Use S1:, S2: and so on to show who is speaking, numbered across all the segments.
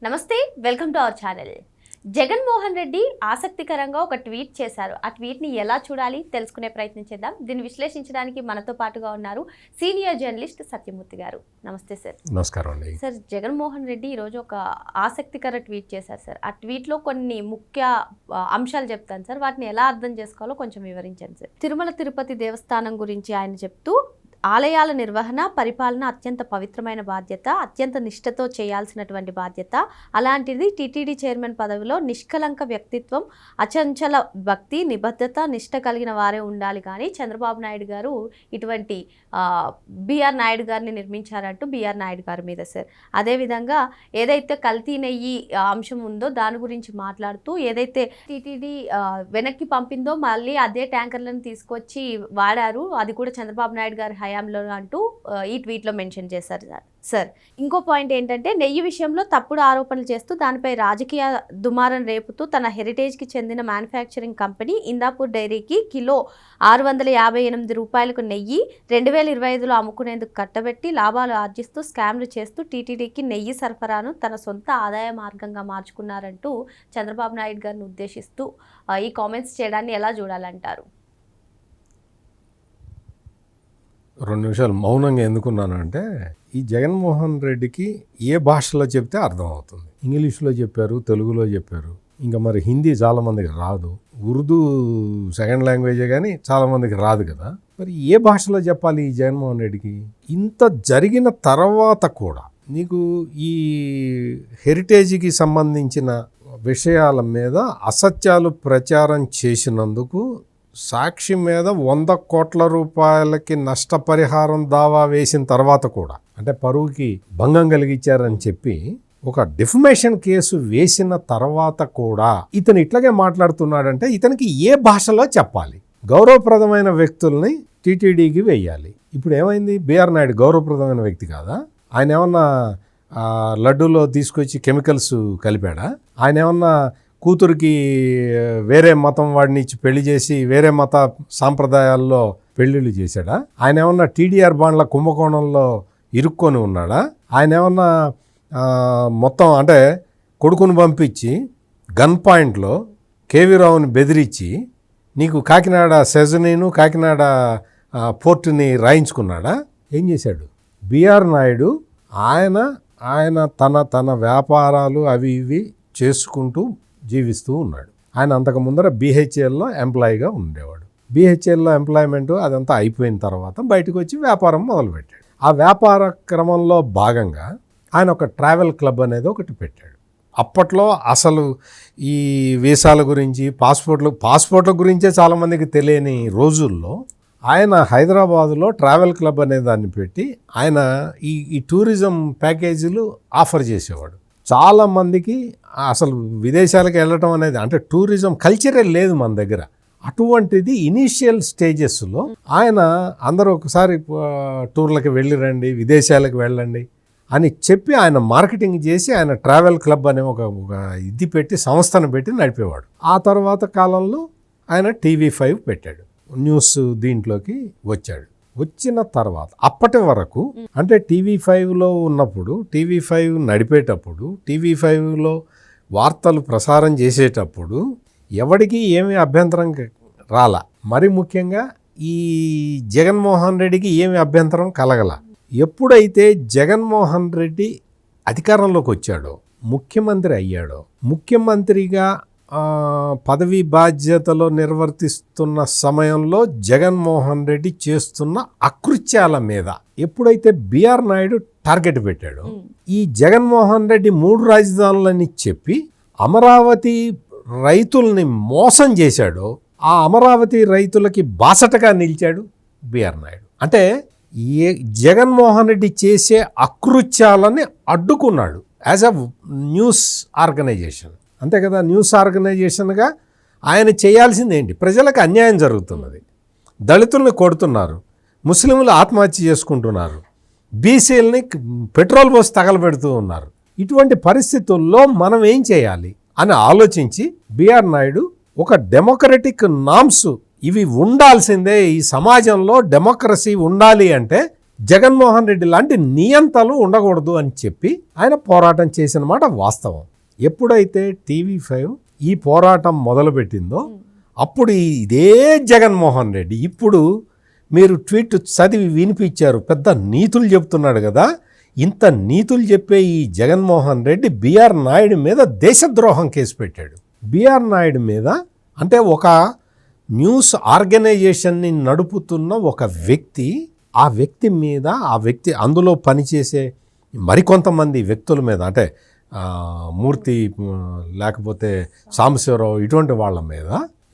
S1: నమస్తే, welcome to our channel. Jaganmohan Reddy ఆసక్తికరంగా ఒక ట్వీట్ చేశారు. ఆ ట్వీట్ని ఎలా చూడాలి తెలుసుకునే ప్రయత్నం చేద్దాం. దీన్ని విశ్లేషించడానికి మనతో పాటుగా ఉన్నారు సీనియర్ జర్నలిస్ట్ సత్యమూర్తి గారు. నమస్తే సార్.
S2: నమస్కారం అండి.
S1: సార్, జగన్మోహన్ రెడ్డి ఈరోజు ఒక ఆసక్తికర ట్వీట్ చేశారు సార్. ఆ ట్వీట్లో కొన్ని ముఖ్య అంశాలు చెప్తాను సార్. వాటిని ఎలా అర్థం చేసుకోవాలో కొంచెం వివరించండి సార్. తిరుమల తిరుపతి దేవస్థానం గురించి ఆయన చెప్తూ, ఆలయాల నిర్వహణ, పరిపాలన అత్యంత పవిత్రమైన బాధ్యత, అత్యంత నిష్ఠతో చేయాల్సినటువంటి బాధ్యత. అలాంటిది టీటీడీ చైర్మన్ పదవిలో నిష్కలంక వ్యక్తిత్వం, అచంచల భక్తి, నిబద్ధత, నిష్ఠ కలిగిన వారే ఉండాలి. కానీ చంద్రబాబు నాయుడు గారు ఇటువంటి బిఆర్ నాయుడు గారిని నిర్మించారంటూ బిఆర్ నాయుడు గారి మీద సార్. అదేవిధంగా ఏదైతే కల్తీ నెయ్యి అంశం ఉందో దాని గురించి మాట్లాడుతూ, ఏదైతే టీటీడీ వెనక్కి పంపిందో మళ్ళీ అదే ట్యాంకర్లను తీసుకొచ్చి వాడారు, అది కూడా చంద్రబాబు నాయుడు గారి హయాంలో అంటూ ఈ ట్వీట్లో మెన్షన్ చేశారు సార్. ఇంకో పాయింట్ ఏంటంటే, నెయ్యి విషయంలో తప్పుడు ఆరోపణలు చేస్తూ దానిపై రాజకీయ దుమారం రేపుతూ తన హెరిటేజ్కి చెందిన మ్యానుఫ్యాక్చరింగ్ కంపెనీ ఇందాపూర్ డైరీకి కిలో 658 రూపాయలకు నెయ్యి 2025లో అమ్ముకునేందుకు కట్టబెట్టి లాభాలు ఆర్జిస్తూ స్కామ్లు చేస్తూ టీటీడీకి నెయ్యి సరఫరాను తన సొంత ఆదాయ మార్గంగా మార్చుకున్నారంటూ చంద్రబాబు నాయుడు గారిని ఉద్దేశిస్తూ ఈ కామెంట్స్ చేయడాన్ని ఎలా చూడాలంటారు?
S2: 2 నిమిషాలు మౌనంగా ఎందుకున్నానంటే, ఈ జగన్మోహన్ రెడ్డికి ఏ భాషలో చెప్తే అర్థమవుతుంది. ఇంగ్లీష్లో చెప్పారు, తెలుగులో చెప్పారు, ఇంకా మరి హిందీ చాలామందికి రాదు, ఉర్దూ సెకండ్ లాంగ్వేజే కానీ చాలామందికి రాదు కదా. మరి ఏ భాషలో చెప్పాలి ఈ జగన్మోహన్ రెడ్డికి? ఇంత జరిగిన తర్వాత కూడా నీకు ఈ హెరిటేజ్కి సంబంధించిన విషయాల మీద అసత్యాలు ప్రచారం చేసినందుకు సాక్షి మీద 100 కోట్ల రూపాయలకి నష్టపరిహారం దావా వేసిన తర్వాత కూడా, అంటే పరువుకి భంగం కలిగించారని చెప్పి ఒక డిఫమేషన్ కేసు వేసిన తర్వాత కూడా ఇతను ఇట్లాగే మాట్లాడుతున్నాడంటే ఇతనికి ఏ భాషలో చెప్పాలి? గౌరవప్రదమైన వ్యక్తుల్ని టీటీడీకి వెయ్యాలి. ఇప్పుడు ఏమైంది? బిఆర్ నాయుడు గౌరవప్రదమైన వ్యక్తి కాదా? ఆయన ఏమన్నా లడ్డూలో తీసుకొచ్చి కెమికల్స్ కలిపాడా? ఆయన ఏమన్నా కూతురికి వేరే మతం వాడిని ఇచ్చి పెళ్లి చేసి వేరే మత సాంప్రదాయాల్లో పెళ్లిళ్ళు చేశాడా? ఆయన ఏమన్నా టీడీఆర్ బాండ్ల కుంభకోణంలో ఇరుక్కొని ఉన్నాడా? ఆయన ఏమన్నా మొత్తం అంటే కొడుకుని పంపించి గన్ పాయింట్లో కేవీ రావుని బెదిరించి నీకు కాకినాడ సెజనీను కాకినాడ పోర్టుని రాయించుకున్నాడా? ఏం చేశాడు బిఆర్ నాయుడు? ఆయన తన వ్యాపారాలు అవి ఇవి చేసుకుంటూ జీవిస్తూ ఉన్నాడు. ఆయన అంతకు ముందర బీహెచ్ఎల్లో ఎంప్లాయీగా ఉండేవాడు. బీహెచ్ఎల్లో ఎంప్లాయ్మెంటు అదంతా అయిపోయిన తర్వాత బయటకు వచ్చి వ్యాపారం మొదలుపెట్టాడు. ఆ వ్యాపార క్రమంలో భాగంగా ఆయన ఒక ట్రావెల్ క్లబ్ అనేది ఒకటి పెట్టాడు. అప్పట్లో అసలు ఈ వీసాల గురించి పాస్పోర్ట్ల గురించే చాలామందికి తెలియని రోజుల్లో ఆయన హైదరాబాదులో ట్రావెల్ క్లబ్ అనే దాన్ని పెట్టి ఆయన ఈ టూరిజం ప్యాకేజీలు ఆఫర్ చేసేవాడు. చాలామందికి అసలు విదేశాలకు వెళ్ళటం అనేది, అంటే టూరిజం కల్చరే లేదు మన దగ్గర. అటువంటిది ఇనీషియల్ స్టేజెస్లో ఆయన అందరూ ఒకసారి టూర్లకి వెళ్ళి రండి, విదేశాలకు వెళ్ళండి అని చెప్పి ఆయన మార్కెటింగ్ చేసి ఆయన ట్రావెల్ క్లబ్ అనే ఒక ఇది పెట్టి సంస్థను పెట్టి నడిపేవాడు. ఆ తర్వాత కాలంలో ఆయన TV5 పెట్టాడు, న్యూస్ దీంట్లోకి వచ్చాడు. వచ్చిన తర్వాత అప్పటి వరకు అంటే TV5లో ఉన్నప్పుడు, TV5 నడిపేటప్పుడు, TV5లో వార్తలు ప్రసారం చేసేటప్పుడు ఎవరికి ఏమీ అభ్యంతరం రాలా. మరి ముఖ్యంగా ఈ జగన్మోహన్ రెడ్డికి ఏమి అభ్యంతరం కలగల. ఎప్పుడైతే జగన్మోహన్ రెడ్డి అధికారంలోకి వచ్చాడో, ముఖ్యమంత్రి అయ్యాడో, ముఖ్యమంత్రిగా పదవి బాధ్యతలో నిర్వర్తిస్తున్న సమయంలో జగన్మోహన్ రెడ్డి చేస్తున్న అకృత్యాల మీద ఎప్పుడైతే బిఆర్ నాయుడు టార్గెట్ పెట్టాడో, ఈ జగన్మోహన్ రెడ్డి 3 రాజధానులని చెప్పి అమరావతి రైతుల్ని మోసం చేశాడో, ఆ అమరావతి రైతులకి బాసటగా నిలిచాడు బిఆర్ నాయుడు. అంటే జగన్మోహన్ రెడ్డి చేసే అకృత్యాలని అడ్డుకున్నాడు యాజ్ అ న్యూస్ ఆర్గనైజేషన్. అంతే కదా, న్యూస్ ఆర్గనైజేషన్గా ఆయన చేయాల్సింది ఏంటి? ప్రజలకు అన్యాయం జరుగుతున్నది, దళితుల్ని కొడుతున్నారు, ముస్లింలు ఆత్మహత్య చేసుకుంటున్నారు, బీసీలని పెట్రోల్ పోసి తగలబెడుతూ ఉన్నారు. ఇటువంటి పరిస్థితుల్లో మనం ఏం చేయాలి అని ఆలోచించి బిఆర్ నాయుడు ఒక డెమోక్రటిక్ నామ్స్ ఇవి ఉండాల్సిందే, ఈ సమాజంలో డెమోక్రసీ ఉండాలి అంటే జగన్మోహన్ రెడ్డి లాంటి నియంతలు ఉండకూడదు అని చెప్పి ఆయన పోరాటం చేసిన మాట వాస్తవం. ఎప్పుడైతే TV5 ఈ పోరాటం మొదలుపెట్టిందో అప్పుడు ఇదే జగన్మోహన్ రెడ్డి ఇప్పుడు మీరు ట్వీట్ చదివి వినిపించారు, పెద్ద నీతులు చెప్తున్నాడు కదా. ఇంత నీతులు చెప్పే ఈ జగన్మోహన్ రెడ్డి బిఆర్ నాయుడు మీద దేశద్రోహం కేసు పెట్టాడు. బిఆర్ నాయుడు మీద అంటే ఒక న్యూస్ ఆర్గనైజేషన్ని నడుపుతున్న ఒక వ్యక్తి, ఆ వ్యక్తి మీద, ఆ వ్యక్తి అందులో పనిచేసే మరికొంతమంది వ్యక్తుల మీద అంటే మూర్తి లేకపోతే సాంబశివరావు ఇటువంటి వాళ్ళ మీద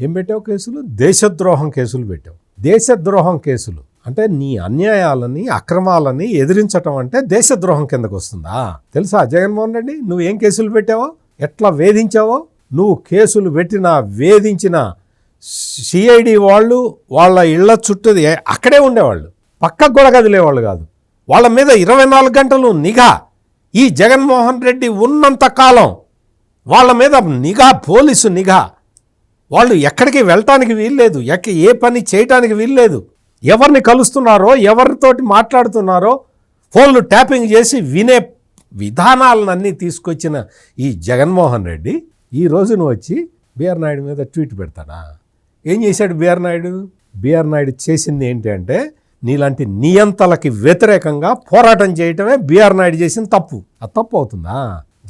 S2: ఏం పెట్టావు కేసులు? దేశద్రోహం కేసులు పెట్టావు. దేశద్రోహం కేసులు అంటే నీ అన్యాయాలని అక్రమాలని ఎదిరించటం అంటే దేశద్రోహం కిందకు వస్తుందా? తెలుసా జగన్మోహన్ రెడ్డి నువ్వు ఏం కేసులు పెట్టావో, ఎట్లా వేధించావో? నువ్వు కేసులు పెట్టిన వేధించిన సిఐడి వాళ్ళు వాళ్ళ ఇళ్ల చుట్టూ అక్కడే ఉండేవాళ్ళు, పక్కకు కూడా కదిలేవాళ్ళు కాదు. వాళ్ళ మీద 24 గంటలు నిఘా. ఈ జగన్మోహన్ రెడ్డి ఉన్నంత కాలం వాళ్ళ మీద నిఘా, పోలీసు నిఘా. వాళ్ళు ఎక్కడికి వెళ్ళటానికి వీల్లేదు, ఏ పని చేయటానికి వీల్లేదు. ఎవరిని కలుస్తున్నారో, ఎవరితోటి మాట్లాడుతున్నారో ఫోన్లు ట్యాపింగ్ చేసి వినే విధానాలన్నీ తీసుకొచ్చిన ఈ జగన్మోహన్ రెడ్డి ఈ రోజున వచ్చి బిఆర్ నాయుడు మీద ట్వీట్ పెడతాడా? ఏం చేశాడు బిఆర్ నాయుడు? బిఆర్ నాయుడు చేసింది ఏంటి అంటే నీలాంటి నియంతలకి వ్యతిరేకంగా పోరాటం చేయటమే బిఆర్ నాయుడు చేసిన తప్పు. అది తప్పు అవుతుందా?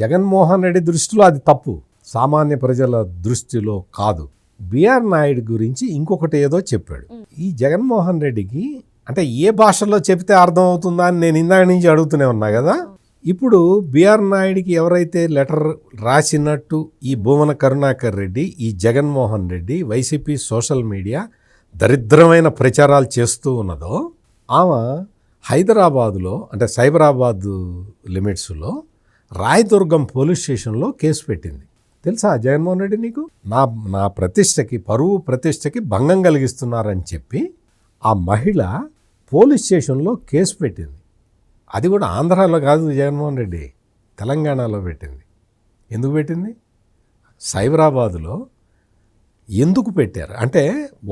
S2: జగన్మోహన్ రెడ్డి దృష్టిలో అది తప్పు, సామాన్య ప్రజల దృష్టిలో కాదు. బిఆర్ నాయుడు గురించి ఇంకొకటి ఏదో చెప్పాడు. ఈ జగన్మోహన్ రెడ్డికి అంటే ఏ భాషలో చెప్తే అర్థం అవుతుందా అని నేను ఇందాక నుంచి అడుగుతూనే ఉన్నా కదా. ఇప్పుడు బిఆర్ నాయుడికి ఎవరైతే లెటర్ రాసినట్టు ఈ భూమన కరుణాకర్ రెడ్డి, ఈ Jaganmohan Reddy YCP social media దరిద్రమైన ప్రచారాలు చేస్తూ ఉన్నదో, ఆమె హైదరాబాదులో అంటే సైబరాబాద్ లిమిట్స్లో రాయదుర్గం పోలీస్ స్టేషన్లో కేసు పెట్టింది. తెలుసా జగన్మోహన్ రెడ్డి నీకు? నా ప్రతిష్టకి, పరువు ప్రతిష్టకి భంగం కలిగిస్తున్నారని చెప్పి ఆ మహిళ పోలీస్ స్టేషన్లో కేసు పెట్టింది. అది కూడా ఆంధ్రాలో కాదు జగన్మోహన్ రెడ్డి, తెలంగాణలో పెట్టింది. ఎందుకు పెట్టింది? సైబరాబాదులో ఎందుకు పెట్టారు అంటే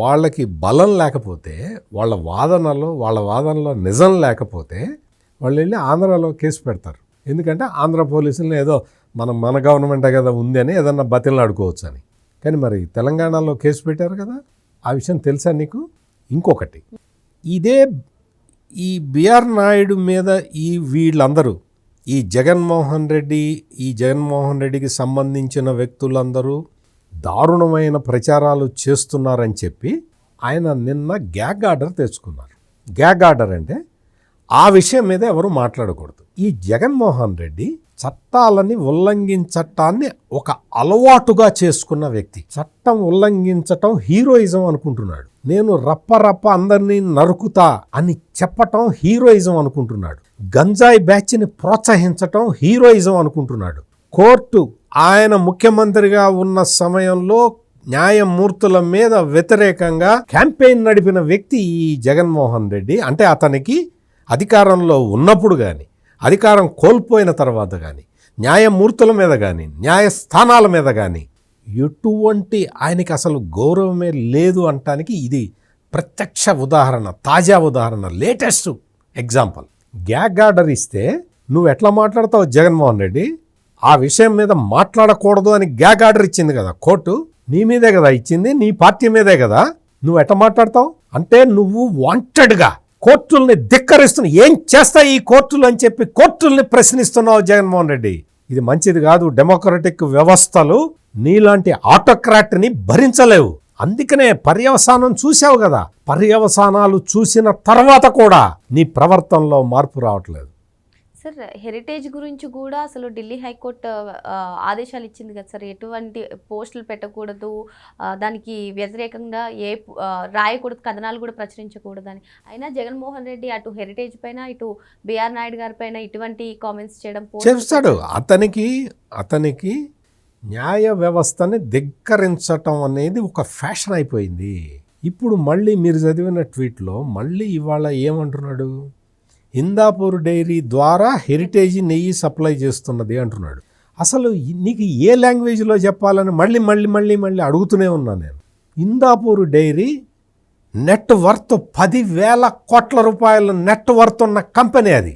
S2: వాళ్ళకి బలం లేకపోతే, వాళ్ళ వాదనలో నిజం లేకపోతే వాళ్ళు వెళ్ళి ఆంధ్రాలో కేసు పెడతారు. ఎందుకంటే ఆంధ్ర పోలీసులను ఏదో మన గవర్నమెంటే కదా ఉంది అని ఏదన్నా బతిలను అడుకోవచ్చు అని. కానీ మరి తెలంగాణలో కేసు పెట్టారు కదా, ఆ విషయం తెలుసా నీకు? ఇంకొకటి, ఇదే ఈ బిఆర్ నాయుడు మీద వీళ్ళందరూ ఈ జగన్మోహన్ రెడ్డికి సంబంధించిన వ్యక్తులందరూ దారుణమైన ప్రచారాలు చేస్తున్నారని చెప్పి ఆయన నిన్న గ్యాగ్ ఆర్డర్ తెచ్చుకున్నారు. గ్యాగ్ ఆర్డర్ అంటే ఆ విషయం మీద ఎవరు మాట్లాడకూడదు. ఈ జగన్మోహన్ రెడ్డి చట్టాలని ఉల్లంఘించటాన్ని ఒక అలవాటుగా చేసుకున్న వ్యక్తి. చట్టం ఉల్లంఘించటం హీరోయిజం అనుకుంటున్నాడు. నేను రప్ప అందరినీ నరుకుతా అని చెప్పటం హీరోయిజం అనుకుంటున్నాడు. గంజాయి బ్యాచ్ని ప్రోత్సహించటం హీరోయిజం అనుకుంటున్నాడు. కోర్టు ఆయన ముఖ్యమంత్రిగా ఉన్న సమయంలో న్యాయమూర్తుల మీద వ్యతిరేకంగా క్యాంపెయిన్ నడిపిన వ్యక్తి ఈ జగన్మోహన్ రెడ్డి. అంటే అతనికి అధికారంలో ఉన్నప్పుడు కానీ, అధికారం కోల్పోయిన తర్వాత కానీ, న్యాయమూర్తుల మీద కానీ, న్యాయస్థానాల మీద కానీ ఎటువంటి ఆయనకి అసలు గౌరవమే లేదు అంటానికి ఇది ప్రత్యక్ష ఉదాహరణ, తాజా ఉదాహరణ, లేటెస్ట్ ఎగ్జాంపుల్. గ్యాగ్ ఆర్డర్ ఇస్తే నువ్వు ఎట్లా మాట్లాడతావు జగన్మోహన్ రెడ్డి? ఆ విషయం మీద మాట్లాడకూడదు అని గ్యాగ్ ఆర్డర్ ఇచ్చింది కదా కోర్టు, నీ మీదే కదా ఇచ్చింది, నీ పార్టీ మీదే కదా. నువ్వు ఎట్లా మాట్లాడతావు? అంటే నువ్వు వాంటెడ్గా కోర్టుల్ని ధిక్కరిస్తున్నావు. ఏం చేస్తాయి ఈ కోర్టులు అని చెప్పి కోర్టుల్ని ప్రశ్నిస్తున్నావు జగన్మోహన్ రెడ్డి. ఇది మంచిది కాదు. డెమోక్రటిక్ వ్యవస్థలు నీలాంటి ఆటోక్రాట్ని భరించలేవు. అందుకనే పర్యవసానం చూసావు కదా. పర్యవసానాలు చూసిన తర్వాత కూడా నీ ప్రవర్తనలో మార్పు రావట్లేదు.
S1: సార్, హెరిటేజ్ గురించి కూడా అసలు ఢిల్లీ హైకోర్టు ఆదేశాలు ఇచ్చింది కదా సార్, ఎటువంటి పోస్టులు పెట్టకూడదు, దానికి వ్యతిరేకంగా రాయకూడదు, కథనాలు కూడా ప్రచురించకూడదని. అయినా జగన్మోహన్ రెడ్డి అటు హెరిటేజ్ పైన, ఇటు బిఆర్ నాయుడు గారి పైన ఇటువంటి కామెంట్స్ చేయడం
S2: చేస్తాడు. అతనికి న్యాయ వ్యవస్థని ధిక్కరించటం అనేది ఒక ఫ్యాషన్ అయిపోయింది. ఇప్పుడు మళ్ళీ మీరు చదివిన ట్వీట్లో మళ్ళీ ఇవాళ ఏమంటున్నాడు? హిందాపూర్ డైరీ ద్వారా హెరిటేజ్ నెయ్యి సప్లై చేస్తున్నది అంటున్నాడు. అసలు నీకు ఏ లాంగ్వేజ్లో చెప్పాలని మళ్ళీ అడుగుతూనే ఉన్నాను నేను. హిందాపూర్ డైరీ నెట్ వర్త్ 10,000 కోట్ల రూపాయల నెట్ వర్త్ ఉన్న కంపెనీ అది.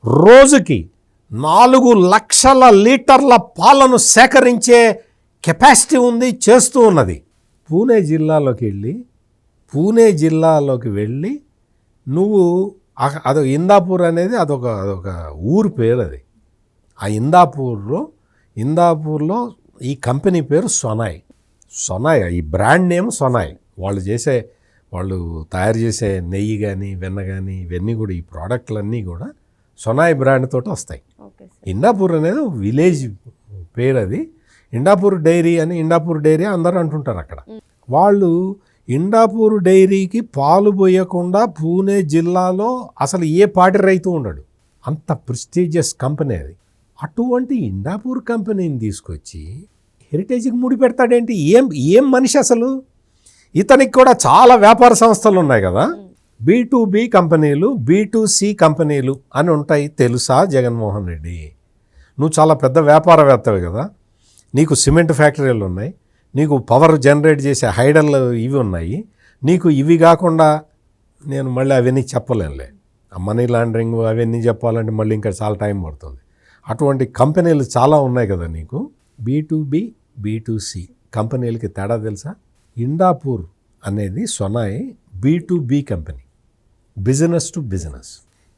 S2: రోజుకి 4 లక్షల లీటర్ల పాలను సేకరించే కెపాసిటీ ఉంది, చేస్తూ ఉన్నది. పూణే జిల్లాలోకి వెళ్ళి నువ్వు ఇందాపూర్ అనేది అదొక ఊరు పేరు అది. ఆ ఇందాపూర్లో ఈ కంపెనీ పేరు సొనాయ్. ఈ బ్రాండ్ నేమ్ సొనాయ్. వాళ్ళు తయారు చేసే నెయ్యి కానీ వెన్న కానీ ఇవన్నీ కూడా, ఈ ప్రోడక్ట్లన్నీ కూడా సొనాయ్ బ్రాండ్ తోటి వస్తాయి. ఇందాపూర్ అనేది విలేజ్ పేరు అది. ఇండాపూర్ డైరీ అందరూ అంటుంటారు అక్కడ. వాళ్ళు ఇండాపూర్ డైరీకి పాలు పోయకుండా పూణే జిల్లాలో అసలు ఏ పాటి రైతు ఉండడు. అంత ప్రెస్టీజియస్ కంపెనీ అది. అటువంటి ఇండాపూర్ కంపెనీని తీసుకొచ్చి హెరిటేజ్కి ముడి పెడతాడేంటి? ఏం మనిషి అసలు? ఇతనికి కూడా చాలా వ్యాపార సంస్థలు ఉన్నాయి కదా, B2B కంపెనీలు, B2C కంపెనీలు అని ఉంటాయి. తెలుసా జగన్మోహన్ రెడ్డి? నువ్వు చాలా పెద్ద వ్యాపారవేత్తవి కదా, నీకు సిమెంట్ ఫ్యాక్టరీలు ఉన్నాయి, నీకు పవర్ జనరేట్ చేసే హైడర్లు ఇవి ఉన్నాయి. నీకు ఇవి కాకుండా నేను మళ్ళీ అవన్నీ చెప్పలేనులే, మనీ లాండరింగ్ అవన్నీ చెప్పాలంటే మళ్ళీ ఇంకా చాలా టైం పడుతుంది. అటువంటి కంపెనీలు చాలా ఉన్నాయి కదా నీకు. B2B, B2C కంపెనీలకి తేడా తెలుసా? ఇండాపూర్ అనేది సొనాయ్ B2B company, business to business.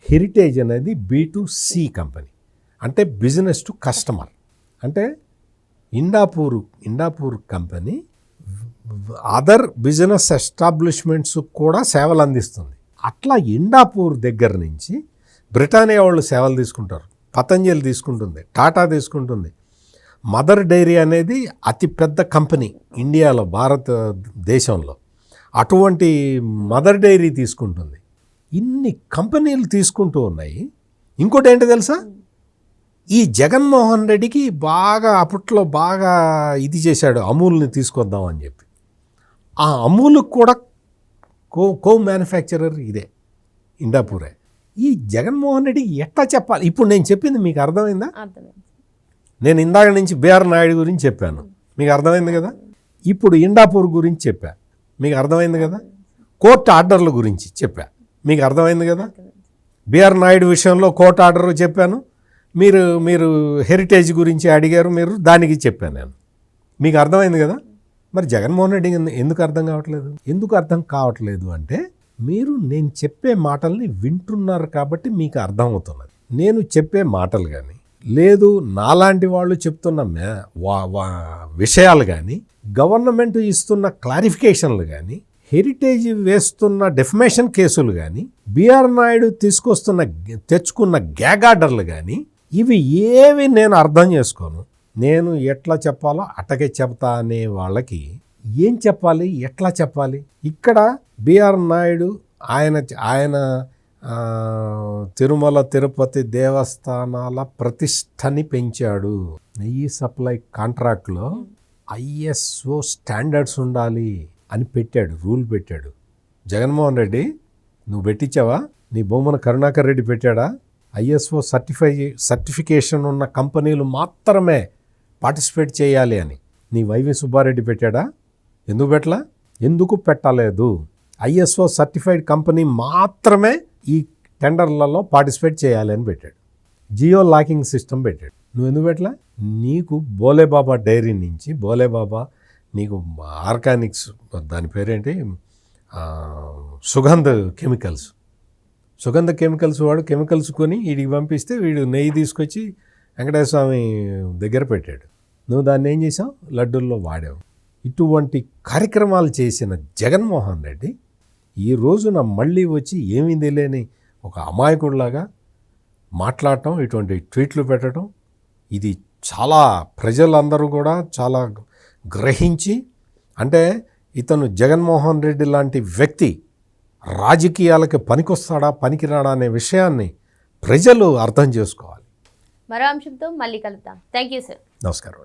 S2: Heritage అనేది B2C కంపెనీ, అంటే బిజినెస్ టు కస్టమర్. అంటే Indapur company other business establishments కూడా సేవలు అందిస్తుంది. అట్లా ఇండాపూర్ దగ్గర నుంచి బ్రిటానియా వాళ్ళు సేవలు తీసుకుంటారు, పతంజలి తీసుకుంటుంది, టాటా తీసుకుంటుంది. మదర్ డైరీ అనేది అతిపెద్ద కంపెనీ ఇండియాలో, భారతదేశంలో. అటువంటి మదర్ డైరీ తీసుకుంటుంది. ఇన్ని కంపెనీలు తీసుకుంటూ ఉన్నాయి. ఇంకోటి ఏంటో తెలుసా? ఈ జగన్మోహన్ రెడ్డికి అప్పట్లో బాగా ఇది చేశాడు, అమూల్ని తీసుకొద్దామని చెప్పి. ఆ అమూల్కి కూడా కో మ్యానుఫ్యాక్చరర్ ఇదే, ఇండాపూరే. ఈ జగన్మోహన్ రెడ్డికి ఎట్లా చెప్పాలి? ఇప్పుడు నేను చెప్పింది మీకు అర్థమైందా? నేను ఇందాక నుంచి బిఆర్ నాయుడు గురించి చెప్పాను, మీకు అర్థమైంది కదా. ఇప్పుడు ఇండాపూర్ గురించి చెప్పా, మీకు అర్థమైంది కదా. కోర్టు ఆర్డర్ల గురించి చెప్పా, మీకు అర్థమైంది కదా. బిఆర్ నాయుడు విషయంలో కోర్టు ఆర్డర్ చెప్పాను, మీరు హెరిటేజ్ గురించి అడిగారు, మీరు దానికి చెప్పాను నేను, మీకు అర్థమైంది కదా. మరి జగన్మోహన్ రెడ్డి ఎందుకు అర్థం కావట్లేదు అంటే నేను చెప్పే మాటల్ని వింటున్నారు కాబట్టి మీకు అర్థమవుతున్నది. నేను చెప్పే మాటలు కానీ, లేదు నాలాంటి వాళ్ళు చెప్తున్న విషయాలు కానీ, గవర్నమెంట్ ఇస్తున్న క్లారిఫికేషన్లు కానీ, హెరిటేజ్ వేస్తున్న డెఫమేషన్ కేసులు కానీ, బిఆర్ నాయుడు తెచ్చుకున్న గ్యాగ్ ఆర్డర్లు కానీ, ఇవి ఏవి నేను అర్థం చేసుకోను. నేను ఎట్లా చెప్పాలో అటకే చెప్తా అనే వాళ్ళకి ఏం చెప్పాలి, ఎట్లా చెప్పాలి? ఇక్కడ బిఆర్ నాయుడు ఆయన తిరుమల తిరుపతి దేవస్థానాల ప్రతిష్టని పెంచాడు. నెయ్యి సప్లై కాంట్రాక్ట్లో ISO స్టాండర్డ్స్ ఉండాలి అని రూల్ పెట్టాడు. జగన్మోహన్ రెడ్డి నువ్వు పెట్టించావా? నీ బొమ్మన కరుణాకర్ రెడ్డి పెట్టాడా? ISO సర్టిఫికేషన్ ఉన్న కంపెనీలు మాత్రమే పార్టిసిపేట్ చేయాలి అని నీ వైవి సుబ్బారెడ్డి పెట్టాడా? ఎందుకు పెట్టలేదు? ISO సర్టిఫైడ్ కంపెనీ మాత్రమే ఈ టెండర్లలో పార్టిసిపేట్ చేయాలి అని పెట్టాడు. జియో లాకింగ్ సిస్టమ్ పెట్టాడు. నువ్వు ఎందుకు పెట్టలా? నీకు బోలేబాబా డైరీ నుంచి నీకు ఆర్గానిక్స్, దాని పేరేంటి, సుగంధ కెమికల్స్ వాడు కెమికల్స్ కొని వీడికి పంపిస్తే వీడు నెయ్యి తీసుకొచ్చి వెంకటేశ్వర స్వామి దగ్గర పెట్టాడు. నువ్వు దాన్ని ఏం చేసావు? లడ్డూల్లో వాడావు. ఇటువంటి కార్యక్రమాలు చేసిన జగన్మోహన్ రెడ్డి ఈ రోజున మళ్ళీ వచ్చి ఏమీ తెలియని ఒక అమాయకుడిలాగా మాట్లాడటం, ఇటువంటి ట్వీట్లు పెట్టడం, ఇది చాలా ప్రజలందరూ కూడా చాలా గ్రహించి, అంటే ఇతను జగన్మోహన్ రెడ్డి లాంటి వ్యక్తి రాజకీయాలకి పనికొస్తాడా పనికిరాడా అనే విషయాన్ని ప్రజలు అర్థం చేసుకోవాలి.
S1: మరో అంశంతో మళ్ళీ కలుద్దాం. Thank you sir.
S2: నమస్కారం.